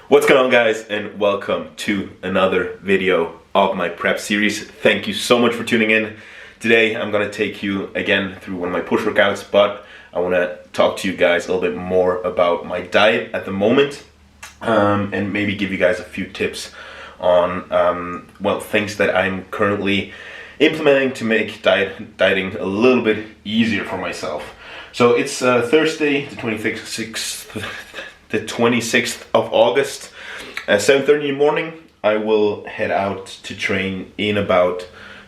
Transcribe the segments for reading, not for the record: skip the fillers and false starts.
What's going on, guys, and welcome to another video of my prep series. Thank you so much for tuning in. Today I'm going to take you again through one of my push workouts, but I want to talk to you guys a little bit more about my diet at the moment, and maybe give you guys a few tips on things that I'm currently implementing to make dieting a little bit easier for myself. So it's Thursday the 26th of August at 7:30 in the morning. I will head out to train in about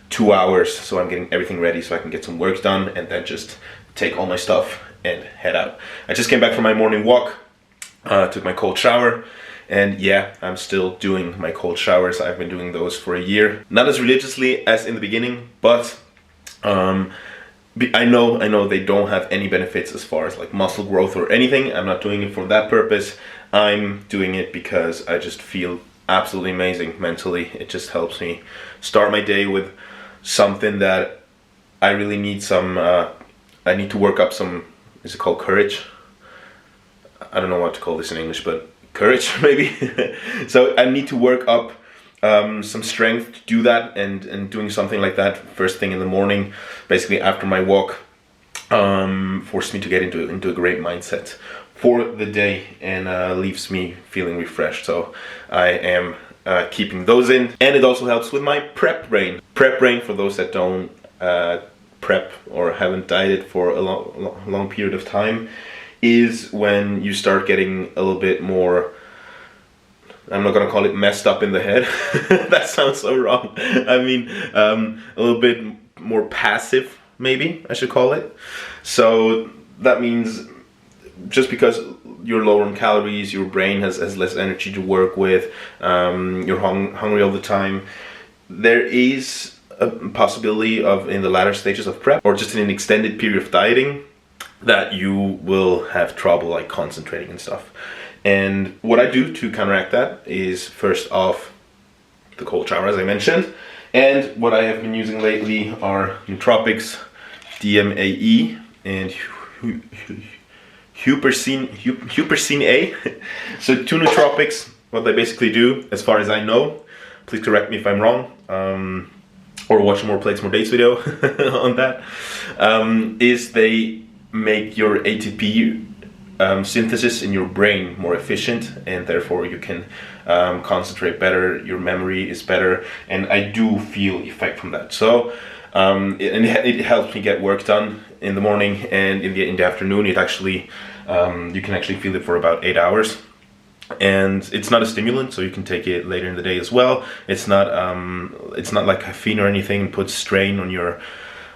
2 hours, so I'm getting everything ready so I can get some work done and then just take all my stuff and head out. I just came back from my morning walk, took my cold shower, and yeah, I'm still doing my cold showers. I've been doing those for a year. Not as religiously as in the beginning, but I know they don't have any benefits as far as like muscle growth or anything. I'm not doing it for that purpose. I'm doing it because I just feel absolutely amazing mentally. It just helps me start my day with something that I really need I need to work up some, is it called courage? I don't know what to call this in English, but courage maybe. So I need to work up some strength to do that, and doing something like that first thing in the morning, basically after my walk, forced me to get into a great mindset for the day, and leaves me feeling refreshed. So I am keeping those in, and it also helps with my prep brain. Prep brain, for those that don't prep or haven't dieted for a long period of time, is when you start getting a little bit more, I'm not gonna call it messed up in the head. That sounds so wrong. I mean, a little bit more passive, maybe I should call it. So that means just because you're lower on calories, your brain has less energy to work with, you're hungry all the time, there is a possibility of, in the latter stages of prep, or just in an extended period of dieting, that you will have trouble like concentrating and stuff. And what I do to counteract that is, first off, the cold shower, as I mentioned. And what I have been using lately are nootropics, DMAE, and Huperzine A. So 2 nootropics, what they basically do, as far as I know, please correct me if I'm wrong, or watch more Plates, More Dates video on that, is they make your ATP synthesis in your brain more efficient, and therefore you can concentrate better, your memory is better, and I do feel effect from that. So it helps me get work done in the morning, and in the afternoon it actually you can actually feel it for about 8 hours. And it's not a stimulant, so you can take it later in the day as well. It's not like caffeine or anything, and puts strain on your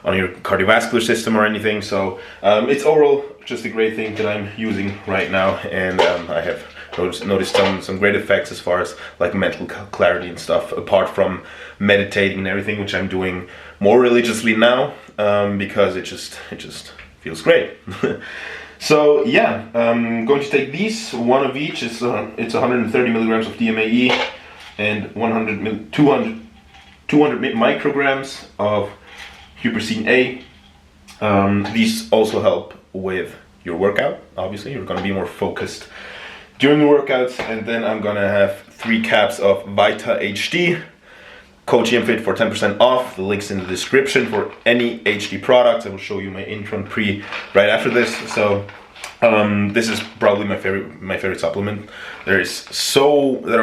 cardiovascular system or anything. So it's overall just a great thing that I'm using right now, and I have noticed some great effects as far as like mental clarity and stuff, apart from meditating and everything, which I'm doing more religiously now, because it just feels great. So yeah, I'm going to take these, one of each. It's 130 milligrams of DMAE and 200 micrograms of Huperzine A. These also help with your workout. Obviously, you're going to be more focused during the workouts. And then I'm going to have 3 caps of Vita HD. Code GMFit for 10% off. The link's in the description for any HD products. I will show you my intro and pre right after this. So this is probably my favorite supplement. There are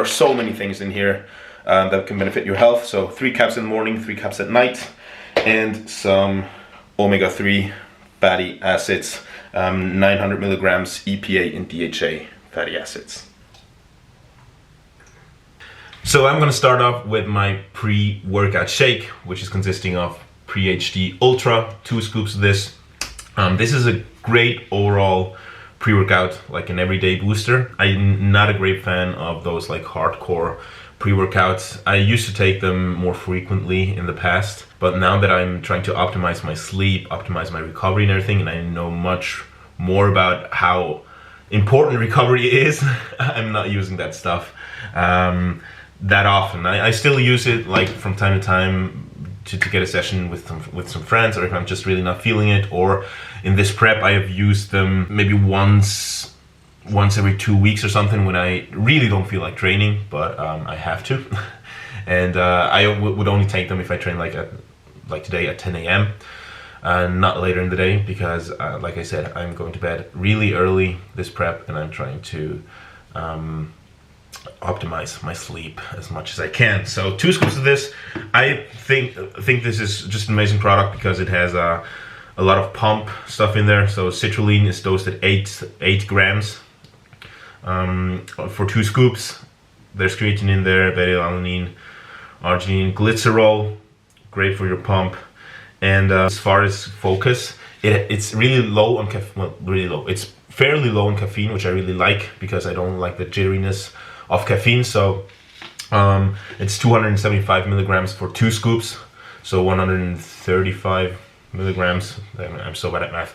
so many things in here that can benefit your health. So 3 caps in the morning, 3 caps at night, and some omega-3 fatty acids, 900 milligrams EPA and DHA fatty acids. So I'm going to start off with my pre-workout shake, which is consisting of Pre-HD Ultra, 2 scoops of this. This is a great overall pre-workout, like an everyday booster. I'm not a great fan of those like hardcore pre-workouts. I used to take them more frequently in the past, but now that I'm trying to optimize my sleep, optimize my recovery and everything, and I know much more about how important recovery is, I'm not using that stuff that often. I still use it like from time to time to get a session with some friends, or if I'm just really not feeling it. Or in this prep, I have used them maybe once every 2 weeks or something when I really don't feel like training, but I have to. And I would only take them if I train like today at 10 a.m. Not later in the day, because like I said, I'm going to bed really early this prep, and I'm trying to optimize my sleep as much as I can. So 2 scoops of this. I think this is just an amazing product because it has a lot of pump stuff in there. So citrulline is dosed at 8 grams for 2 scoops. There's creatine in there, beta-alanine, arginine, glycerol, great for your pump. And as far as focus, it's really low on caffeine. Well, really low. It's fairly low in caffeine, which I really like because I don't like the jitteriness of caffeine. So it's 275 milligrams for 2 scoops, so 135 milligrams. I'm so bad at math.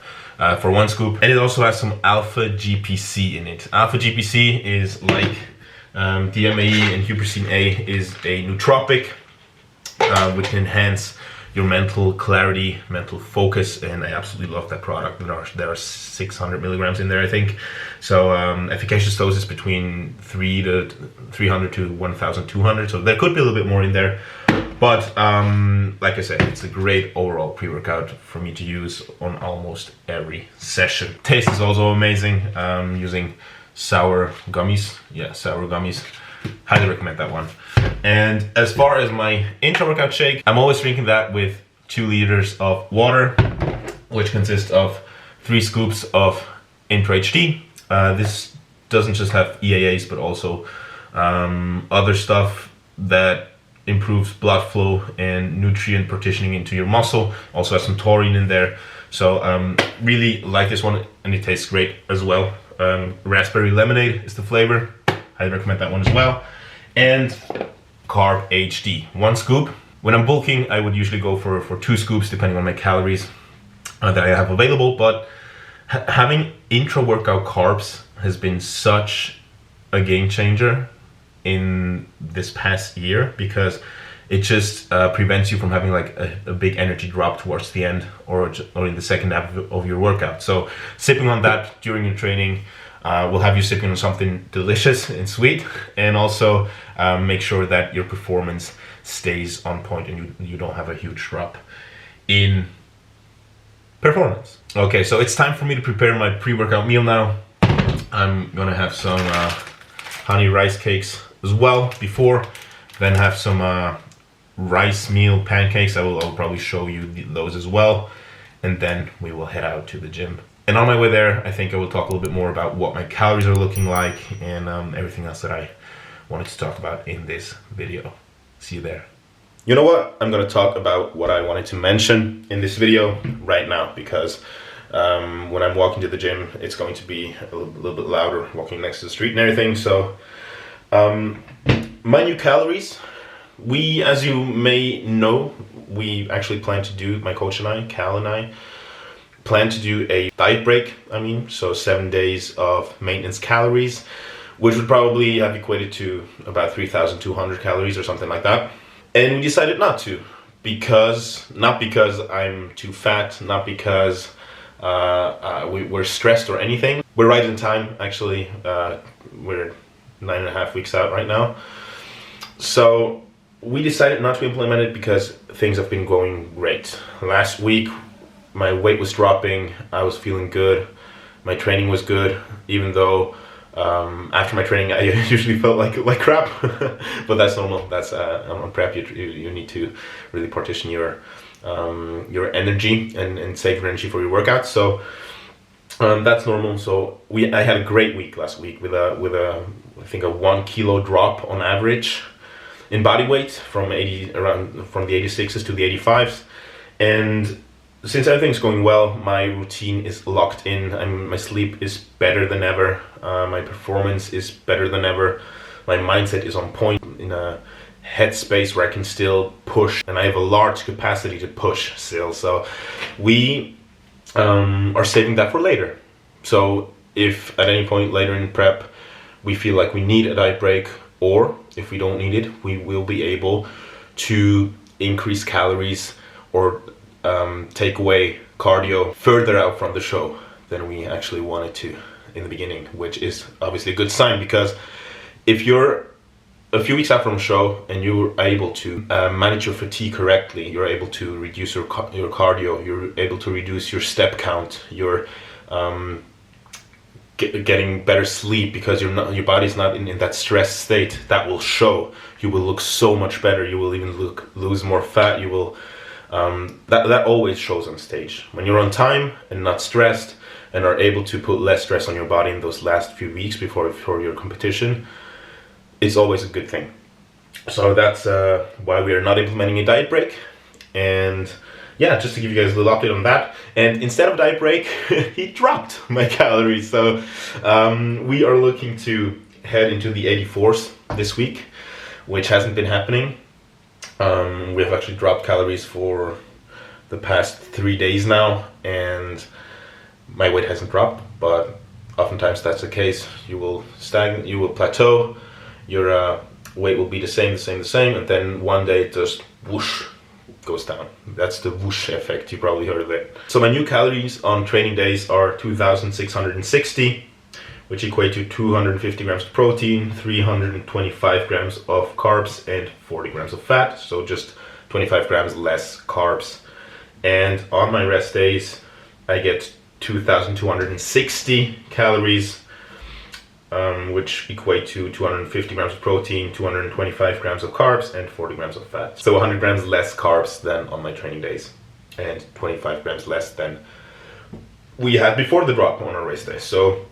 For 1 scoop, and it also has some alpha GPC in it. Alpha GPC is like DMAE, and hupersine A is a nootropic which can enhance your mental clarity, mental focus, and I absolutely love that product. There are 600 milligrams in there, I think. So efficacious doses between 300 to 1,200. So there could be a little bit more in there, but like I said, it's a great overall pre-workout for me to use on almost every session. Taste is also amazing. Using sour gummies. Yeah, sour gummies. Highly recommend that one. And as far as my intra-workout shake, I'm always drinking that with 2 liters of water, which consists of 3 scoops of Intra HD. This doesn't just have EAAs, but also other stuff that improves blood flow and nutrient partitioning into your muscle. Also has some taurine in there. So really like this one, and it tastes great as well. Raspberry lemonade is the flavor. I recommend that one as well. And Carb HD, 1 scoop. When I'm bulking, I would usually go for 2 scoops depending on my calories that I have available. But having intra-workout carbs has been such a game changer in this past year, because it just prevents you from having like a big energy drop towards the end or in the second half of your workout. So sipping on that during your training will have you sipping on something delicious and sweet, and also make sure that your performance stays on point and you don't have a huge drop in performance. Okay, so it's time for me to prepare my pre-workout meal now. I'm gonna have some honey rice cakes as well before, then have some rice meal pancakes. I'll probably show you those as well, and then we will head out to the gym. And on my way there, I think I will talk a little bit more about what my calories are looking like, and everything else that I wanted to talk about in this video. See you there. You know what? I'm going to talk about what I wanted to mention in this video right now, because when I'm walking to the gym, it's going to be a little bit louder walking next to the street and everything. So my new calories, as you may know, we actually plan to do, my coach and I, Cal and I, plan to do a diet break. So 7 days of maintenance calories, which would probably have equated to about 3,200 calories or something like that. And we decided not to, not because I'm too fat, not because we're stressed or anything. We're right in time, actually. We're 9.5 weeks out right now. So we decided not to implement it because things have been going great. Last week, my weight was dropping, I was feeling good, my training was good, even though after my training I usually felt like crap. But that's normal. That's on prep, you need to really partition your energy and save your energy for your workouts. So that's normal. So I had a great week last week with a I think a 1 kilo drop on average in body weight from the 86s to the 85s. And since everything's going well, my routine is locked in. My sleep is better than ever. My performance is better than ever. My mindset is on point, in a headspace where I can still push, and I have a large capacity to push still. So we are saving that for later. So if at any point later in prep we feel like we need a diet break, or if we don't need it, we will be able to increase calories or take away cardio further out from the show than we actually wanted to in the beginning, which is obviously a good sign, because if you're a few weeks out from a show and you're able to manage your fatigue correctly, you're able to reduce your cardio, you're able to reduce your step count, you're getting better sleep because your body's not in that stress state, that will show. You will look so much better. You will even lose more fat. You will that always shows on stage. When you're on time and not stressed and are able to put less stress on your body in those last few weeks before your competition, it's always a good thing. So that's why we are not implementing a diet break. And yeah, just to give you guys a little update on that. And instead of diet break, he dropped my calories. So we are looking to head into the 84s this week, which hasn't been happening. We have actually dropped calories for the past 3 days now, and my weight hasn't dropped, but oftentimes that's the case. You will stagnate, you will plateau, your weight will be the same, and then one day it just whoosh goes down. That's the whoosh effect. You probably heard of it. So my new calories on training days are 2,660, which equate to 250 grams of protein, 325 grams of carbs, and 40 grams of fat. So just 25 grams less carbs. And on my rest days, I get 2,260 calories, which equate to 250 grams of protein, 225 grams of carbs, and 40 grams of fat. So 100 grams less carbs than on my training days, and 25 grams less than we had before the drop on our race day. So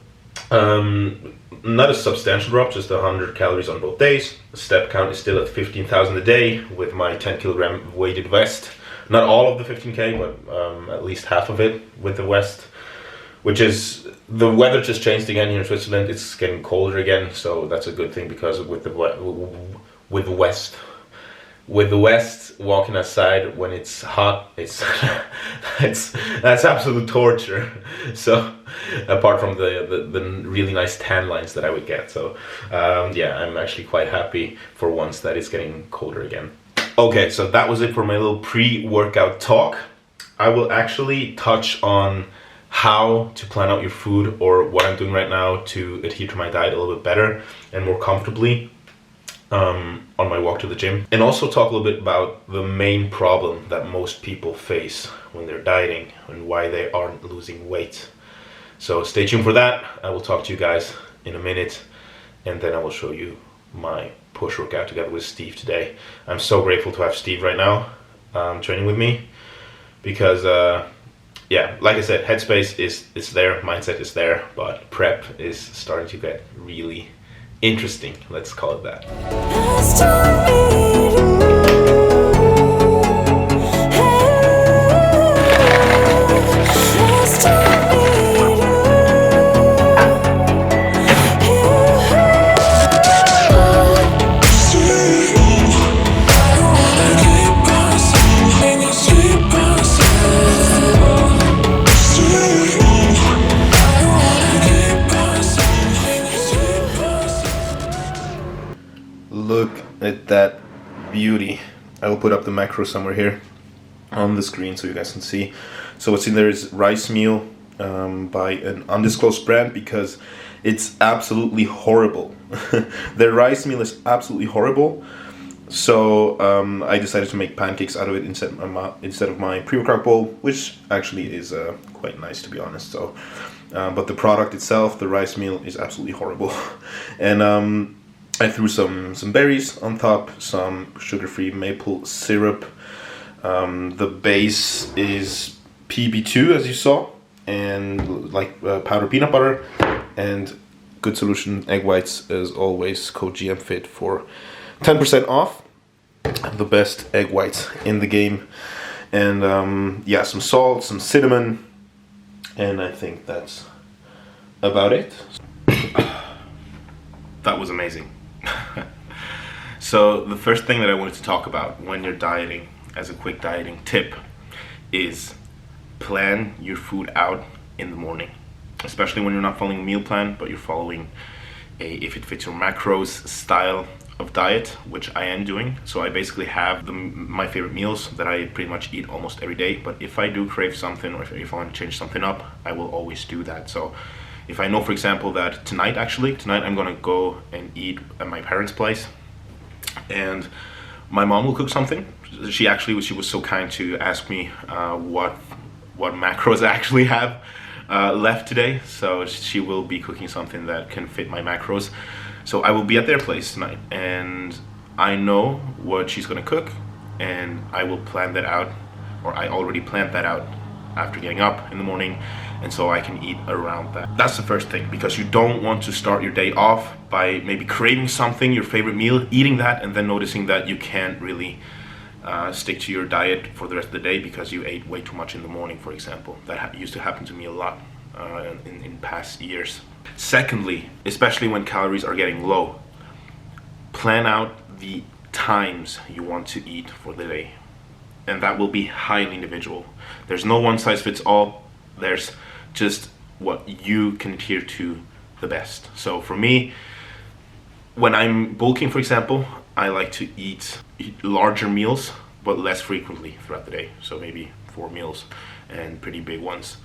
not a substantial drop, just 100 calories on both days. The step count is still at 15,000 a day with my 10 kilogram weighted vest. Not all of the 15K, but at least half of it with the vest. Which is, the weather just changed again here in Switzerland. It's getting colder again, so that's a good thing, because with the west walking outside when it's hot, it's that's absolute torture. So apart from the really nice tan lines that I would get, so yeah, I'm actually quite happy for once that it's getting colder again. Okay, so that was it for my little pre-workout talk. I will actually touch on how to plan out your food, or what I'm doing right now to adhere to my diet a little bit better and more comfortably on my walk to the gym. And also talk a little bit about the main problem that most people face when they're dieting and why they aren't losing weight. So stay tuned for that. I will talk to you guys in a minute, and then I will show you my push workout together with Steve today. I'm so grateful to have Steve right now training with me, because yeah, like I said, headspace is there, mindset is there, but prep is starting to get really interesting. Let's call it that. Look at that beauty. I will put up the macro somewhere here on the screen so you guys can see. So what's in there is rice meal by an undisclosed brand, because it's absolutely horrible. Their rice meal is absolutely horrible. So I decided to make pancakes out of it instead of my pre-workout bowl, which actually is quite nice, to be honest. So, but the product itself, the rice meal, is absolutely horrible. And I threw some berries on top, some sugar-free maple syrup. The base is PB2, as you saw, and like powdered peanut butter, and Good Solution egg whites, as always. Code GMFIT for 10% off. The best egg whites in the game. and yeah, some salt, some cinnamon, and I think that's about it. That was amazing. So the first thing that I wanted to talk about when you're dieting, as a quick dieting tip, is plan your food out in the morning, especially when you're not following a meal plan, but you're following a if it fits your macros style of diet, which I am doing. So I basically have my favorite meals that I pretty much eat almost every day, but if I do crave something, or if I want to change something up, I will always do that. So if I know, for example, that tonight I'm gonna go and eat at my parents' place, and my mom will cook something. She was so kind to ask me what macros I actually have left today. So she will be cooking something that can fit my macros. So I will be at their place tonight, and I know what she's gonna cook, and I will plan that out, or I already planned that out after getting up in the morning, and so I can eat around that. That's the first thing, because you don't want to start your day off by maybe craving something, your favorite meal, eating that, and then noticing that you can't really stick to your diet for the rest of the day because you ate way too much in the morning, for example. That used to happen to me a lot in past years. Secondly, especially when calories are getting low, plan out the times you want to eat for the day, and that will be highly individual. There's no one size fits all. There's just what you can adhere to the best. So for me, when I'm bulking, for example, I like to eat larger meals but less frequently throughout the day, so maybe 4 meals and pretty big ones.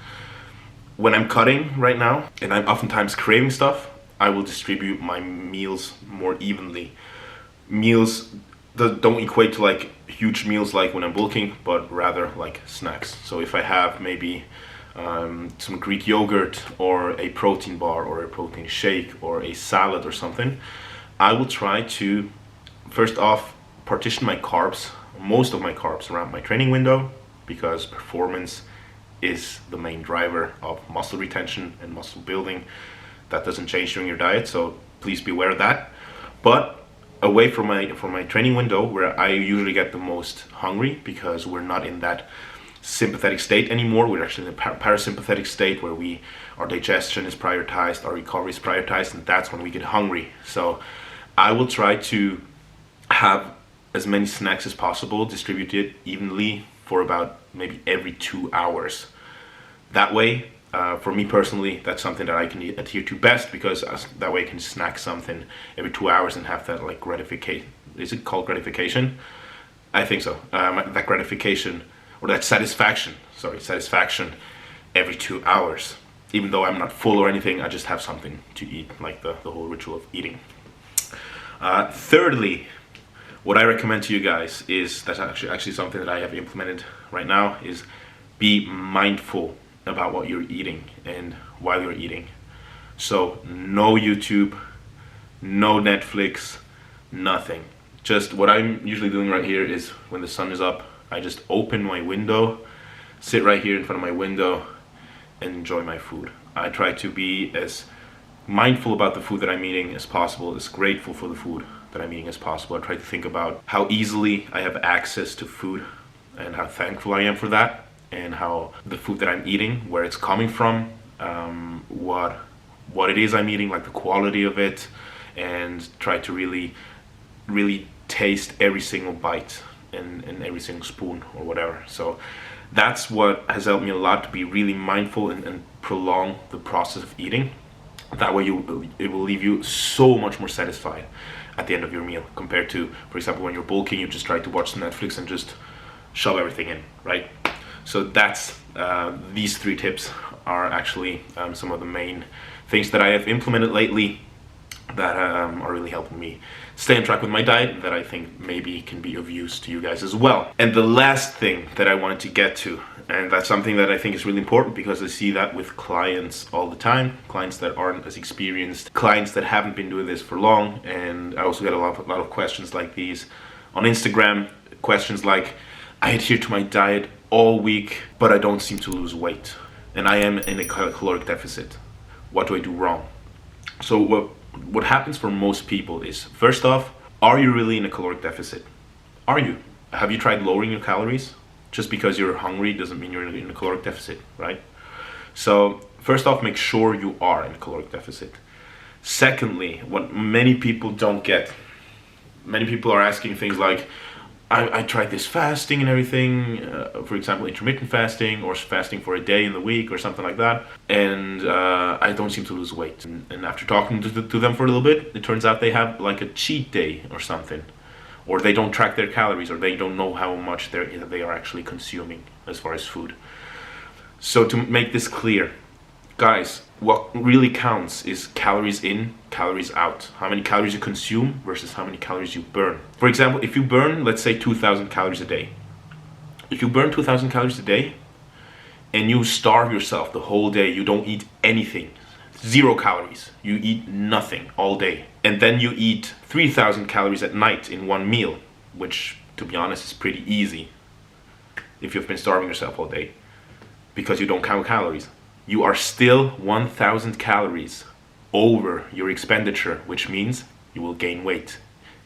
When I'm cutting right now and I'm oftentimes craving stuff, I will distribute my meals more evenly. Meals that don't equate to like huge meals like when I'm bulking, but rather like snacks. So if I have maybe some Greek yogurt or a protein bar or a protein shake or a salad or something, I will try to first off partition my carbs, most of my carbs, around my training window, because performance is the main driver of muscle retention and muscle building. That doesn't change during your diet, so please be aware of that. But away from my training window, where I usually get the most hungry, because we're not in that sympathetic state anymore. We're actually in a parasympathetic state where our digestion is prioritized, our recovery is prioritized, and that's when we get hungry. So I will try to have as many snacks as possible distributed evenly for about maybe every 2 hours. That way, for me personally, that's something that I can adhere to best, because that way I can snack something every 2 hours and have that like gratification. Is it called gratification? I think so. That gratification, or that satisfaction every 2 hours. Even though I'm not full or anything, I just have something to eat, like the whole ritual of eating. Thirdly, what I recommend to you guys is, that's actually something that I have implemented right now, is be mindful about what you're eating and while you're eating. So no YouTube, no Netflix, nothing. Just what I'm usually doing right here is, when the sun is up, I just open my window, sit right here in front of my window, and enjoy my food. I try to be as mindful about the food that I'm eating as possible, as grateful for the food that I'm eating as possible. I try to think about how easily I have access to food and how thankful I am for that, and how the food that I'm eating, where it's coming from, what it is I'm eating, like the quality of it, and try to really taste every single bite and every single spoon or whatever. So that's what has helped me a lot, to be really mindful and prolong the process of eating. That way it will leave you so much more satisfied at the end of your meal, compared to, for example, when you're bulking, you just try to watch Netflix and just shove everything in, right? So that's these 3 tips are actually some of the main things that I have implemented lately that are really helping me stay on track with my diet, that I think maybe can be of use to you guys as well. And the last thing that I wanted to get to, and that's something that I think is really important, because I see that with clients all the time, clients that aren't as experienced, clients that haven't been doing this for long. And I also get a lot of questions like these on Instagram, questions like, I adhere to my diet all week, but I don't seem to lose weight, and I am in a caloric deficit. What do I do wrong? So what happens for most people is, first off, are you really in a caloric deficit? Are you? Have you tried lowering your calories? Just because you're hungry doesn't mean you're in a caloric deficit, right? So first off, make sure you are in a caloric deficit. Secondly, what many people don't get, many people are asking things like, I tried this fasting and everything, for example, intermittent fasting or fasting for a day in the week or something like that, and I don't seem to lose weight. And after talking to them for a little bit, it turns out they have like a cheat day or something, or they don't track their calories, or they don't know how much they are actually consuming as far as food. So to make this clear, guys, what really counts is calories in, calories out. How many calories you consume versus how many calories you burn. For example, if you burn, let's say 2,000 calories a day. If you burn 2,000 calories a day and you starve yourself the whole day, you don't eat anything, 0 calories, you eat nothing all day. And then you eat 3,000 calories at night in one meal, which to be honest is pretty easy if you've been starving yourself all day because you don't count calories. You are still 1,000 calories over your expenditure, which means you will gain weight,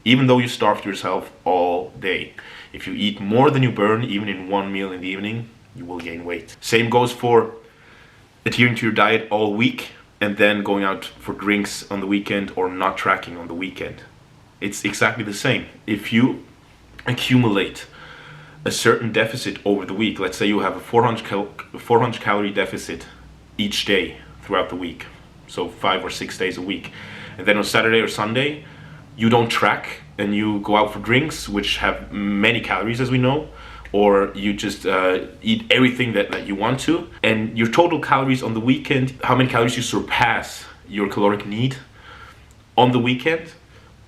even though you starved yourself all day. If you eat more than you burn, even in one meal in the evening, you will gain weight. Same goes for adhering to your diet all week and then going out for drinks on the weekend or not tracking on the weekend. It's exactly the same. If you accumulate a certain deficit over the week, let's say you have a 400 calorie deficit each day throughout the week, so 5 or 6 days a week, and then on Saturday or Sunday you don't track and you go out for drinks which have many calories, as we know, or you just eat everything that you want to, and your total calories on the weekend, how many calories you surpass your caloric need on the weekend,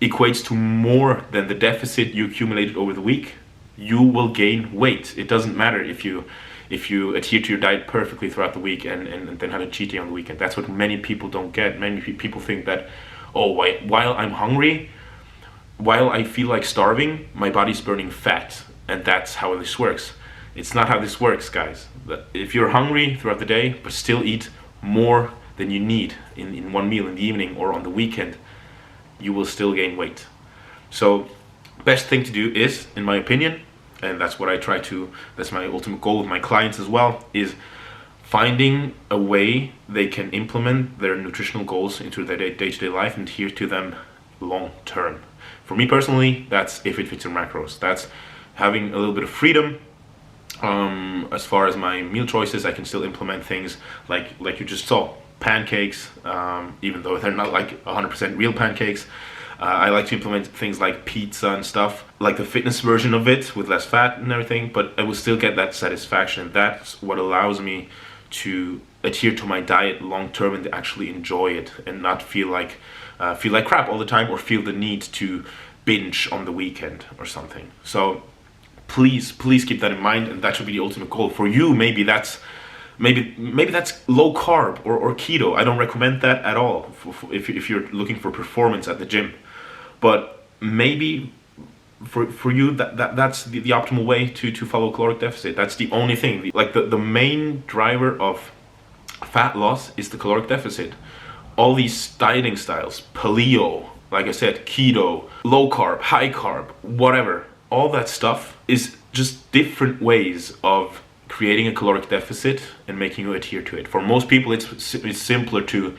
equates to more than the deficit you accumulated over the week, you will gain weight. It doesn't matter if you adhere to your diet perfectly throughout the week and then have a cheat day on the weekend. That's what many people don't get. Many people think that, oh, while I'm hungry, while I feel like starving, my body's burning fat, and that's how this works. It's not how this works, guys. If you're hungry throughout the day, but still eat more than you need in one meal in the evening or on the weekend, you will still gain weight. So, best thing to do is, in my opinion, and that's what I try to, that's my ultimate goal with my clients as well, is finding a way they can implement their nutritional goals into their day-to-day life and adhere to them long term. For me personally, that's if it fits your macros. That's having a little bit of freedom. As far as my meal choices, I can still implement things like you just saw, pancakes, even though they're not like 100% real pancakes. I like to implement things like pizza and stuff, like the fitness version of it with less fat and everything, but I will still get that satisfaction. That's what allows me to adhere to my diet long term and to actually enjoy it and not feel like crap all the time or feel the need to binge on the weekend or something. So please keep that in mind, and that should be the ultimate goal. For you, maybe that's low carb or keto. I don't recommend that at all if you're looking for performance at the gym. But maybe for you that's the optimal way to follow caloric deficit. That's the only thing. Like the main driver of fat loss is the caloric deficit. All these dieting styles, paleo, like I said, keto, low carb, high carb, whatever, all that stuff is just different ways of creating a caloric deficit and making you adhere to it. For most people, it's simpler to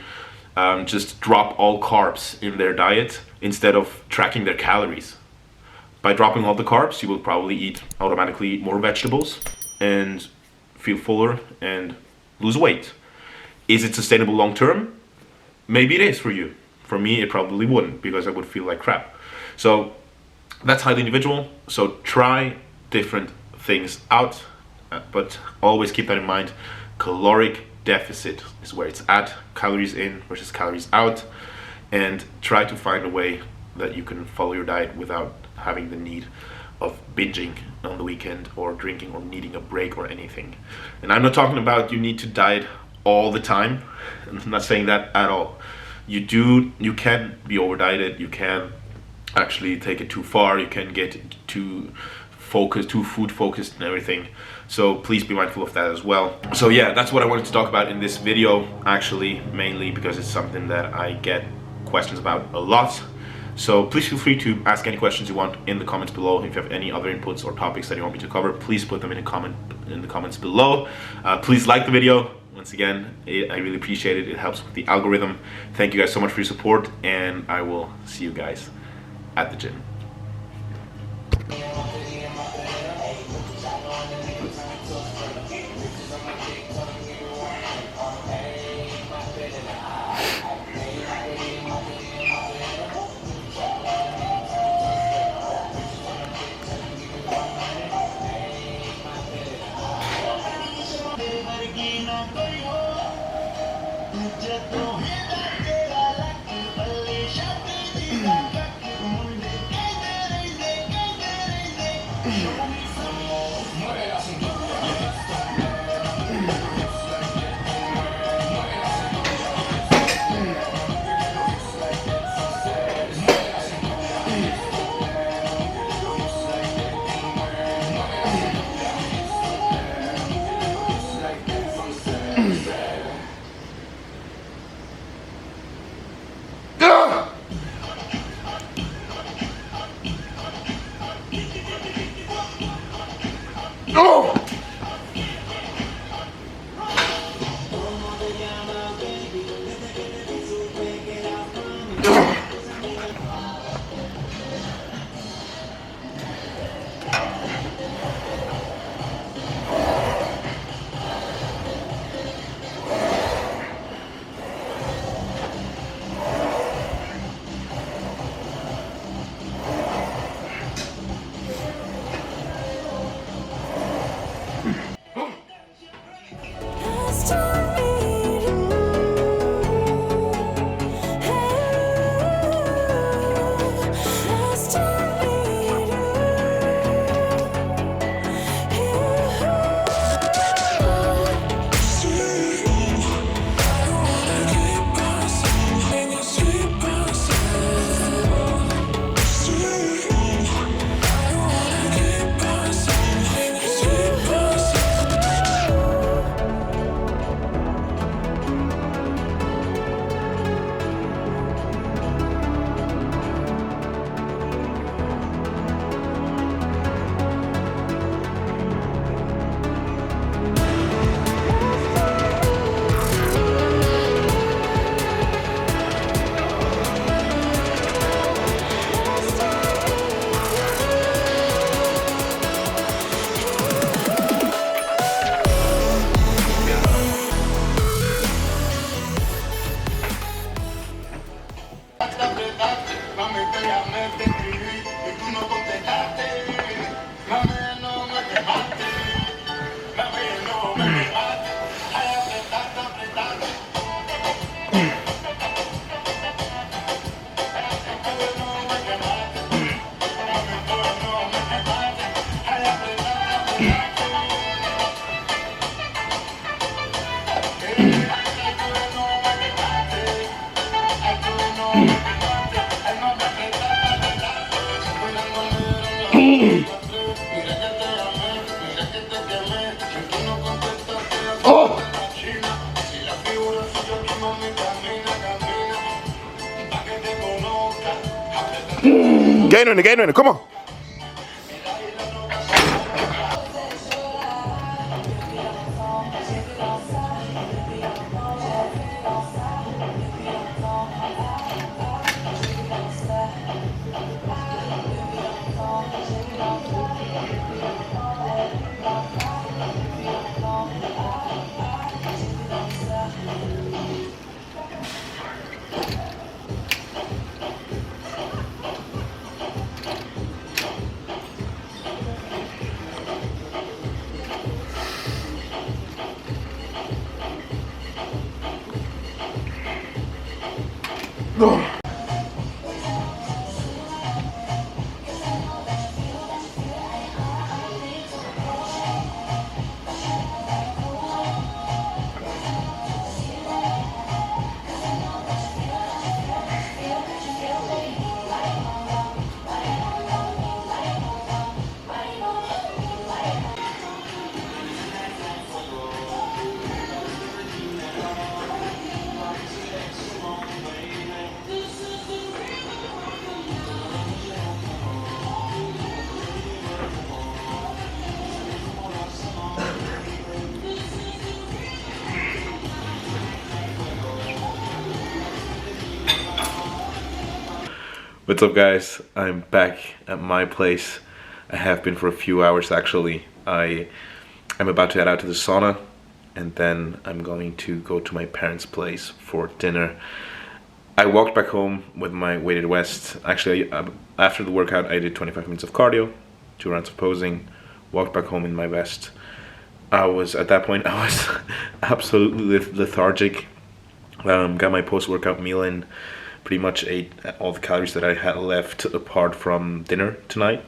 just drop all carbs in their diet instead of tracking their calories. By dropping all the carbs, you will probably automatically eat more vegetables and feel fuller and lose weight. Is it sustainable long term? Maybe it is for you. For me, it probably wouldn't, because I would feel like crap. So that's highly individual. So try different things out, but always keep that in mind. Caloric deficit is where it's at, calories in versus calories out, and try to find a way that you can follow your diet without having the need of binging on the weekend or drinking or needing a break or anything. And I'm not talking about you need to diet all the time. I'm not saying that at all. You can be over dieted, you can actually take it too far, you can get too focused, too food focused and everything. So please be mindful of that as well. So yeah, that's what I wanted to talk about in this video, actually, mainly because it's something that I get questions about a lot. So please feel free to ask any questions you want in the comments below. If you have any other inputs or topics that you want me to cover, please put them in the comments below. Please like the video. Once again, I really appreciate it. It helps with the algorithm. Thank you guys so much for your support, and I will see you guys at the gym. Get on it, come on. What's up, guys? I'm back at my place. I have been for a few hours actually. I'm about to head out to the sauna, and then I'm going to go to my parents' place for dinner. I walked back home with my weighted vest. Actually, after the workout, I did 25 minutes of cardio, 2 rounds of posing, walked back home in my vest. At that point, I was absolutely lethargic. Got my post-workout meal in. Pretty much ate all the calories that I had left apart from dinner tonight.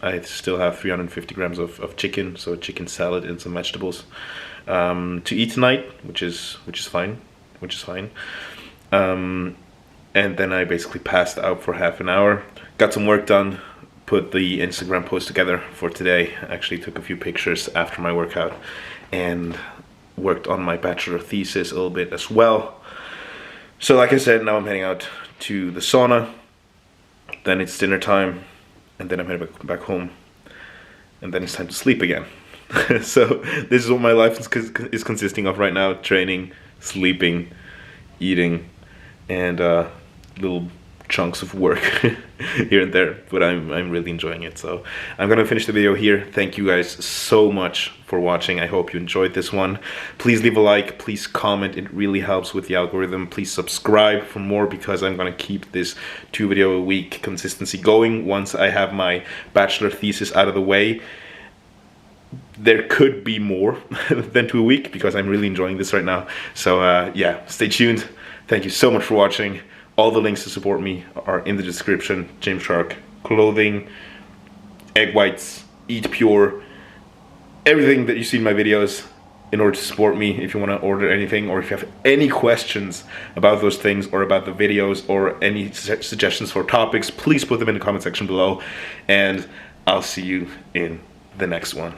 I still have 350 grams of chicken, so chicken salad and some vegetables to eat tonight, which is fine. And then I basically passed out for half an hour. Got some work done. Put the Instagram post together for today. Actually took a few pictures after my workout and worked on my bachelor thesis a little bit as well. So like I said, now I'm heading out to the sauna, then it's dinner time, and then I'm heading back home, and then it's time to sleep again. So this is what my life is consisting of right now: training, sleeping, eating, and little chunks of work here and there, but I'm really enjoying it. So I'm gonna finish the video here. Thank you guys so much for watching. I hope you enjoyed this one. Please leave a like, please comment, it really helps with the algorithm. Please subscribe for more, because I'm gonna keep this 2 video a week consistency going. Once I have my bachelor thesis out of the way, there could be more than 2 a week, because I'm really enjoying this right now. So yeah, stay tuned. Thank you so much for watching. All the links to support me are in the description. Gymshark, clothing, egg whites, Eat Pure, everything that you see in my videos in order to support me. If you want to order anything, or if you have any questions about those things, or about the videos, or any suggestions for topics, please put them in the comment section below, and I'll see you in the next one.